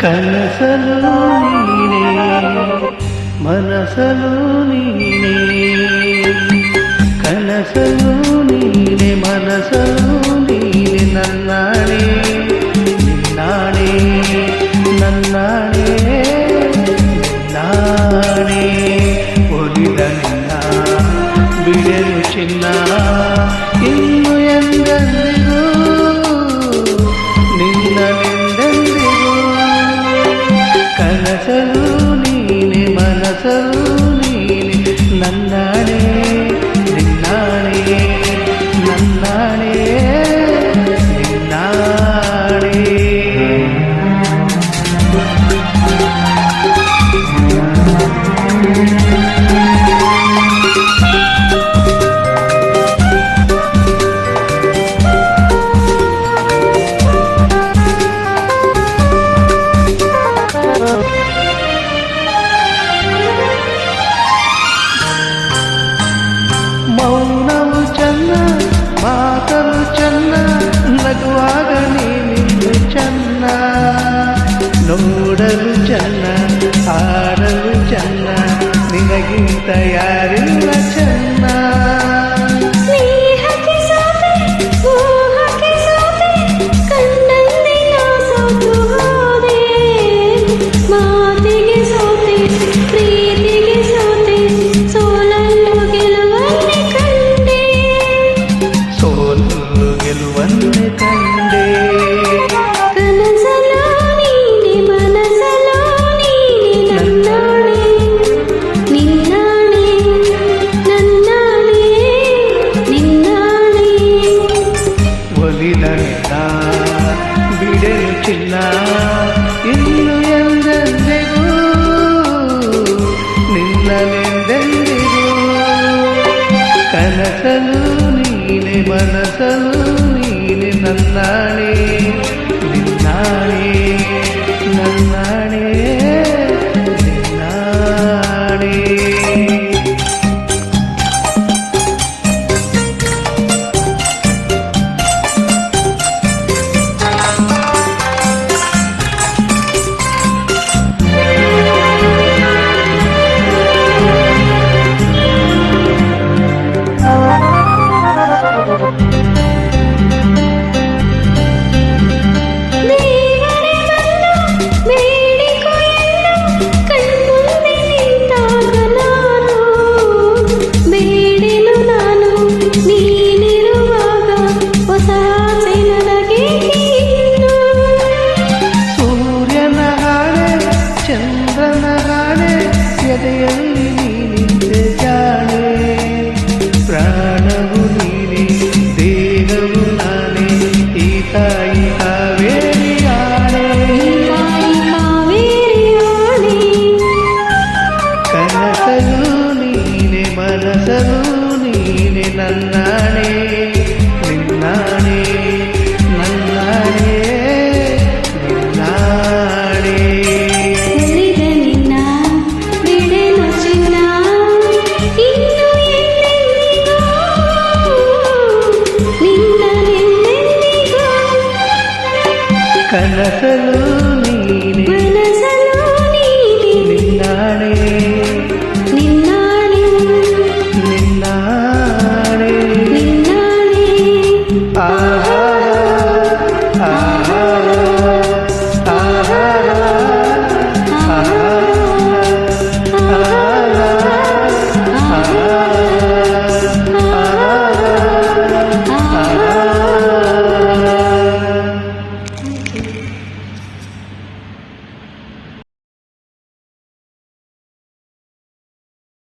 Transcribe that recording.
ಕನಸಲು ನೀನೇ ಮನಸಲು ನೀನೇ ಕನಸಲು ನೀನೆ ಮನಸಲು ನೀನೆ ನನ್ನಾಣೆ ನಿನ್ನಾಣೆ ನನ್ನಾಣೆ ನಿನ್ನಾಣೆ ಒಲಿದ ನಿನ್ನ ಬಿಡೆನು ಚಿನ್ನ ಇನ್ನು ಎಂದೆಂದಿಗೂ ನಿನ್ನನೆಂದೆಂದಿಗೂ ಕನಸಲು ನೀನೆ ಮನಸಲು ನೀನೆ ನನ್ನಾಣೆ ನಿನ್ನಾಣೆ ನನ್ನಾಣೆ ನಿನ್ನಾಣೆ ಮೌನವು ಚೆನ್ನ ಮಾತವು ಚೆನ್ನ ನಗುವಾಗ ನೀನು ಚೆನ್ನ ನೋಡಲು ಚೆನ್ನ ಆಡಲು ಚೆನ್ನ ನಿನಗಿಂತ ಯಾರಿಲ್ಲ ಚೆನ್ನ ಗೆಲುವನ್ನೇ ಕಂಡೆ ಕನಸಲು ನೀನೆ ಮನಸಲು ನೀನೆ ನನ್ನಾಣೆ ನಿನ್ನಾಣೆ ನನ್ನಾಣೆ ನಿನ್ನಾಣೆ ಒಲಿದ ನಿನ್ನ ಬಿಡೆನು ಚಿನ್ನ ಇನ್ನು ಎಂದೆಂದಿಗೂ ನಿನ್ನನೆಂದೆಂದಿಗೂ ಕನಸಲು ನೀನೆ ಮನಸಲು ನೀನೆ ನನ್ನಾಣೆ ನಿನ್ನಾಣೆ ನನ್ನಾಣೆ ನಿನ್ನಾಣೆ ಚಂದ್ರನ ಹಾಡೆ ಎದೆಯಲ್ಲಿ ನೀನಿದ್ದೆ ಜಾಣೆ ಪ್ರಾಣವು ನೀನೆ ದೇಹವು ನಾನೇ ಈ ತಾಯಿ ಕಾವೇರಿ ಆಣೆ ಕನಸಲು ನೀನೆ ಮನಸಲು ನೀನೆ ನನ್ನಾಣೆ ನಿನ್ನಾಣೆ ನನ್ನಾಣೆ ನಿನ್ನಾಣೆ ಕನಸಲು ನೀನೆ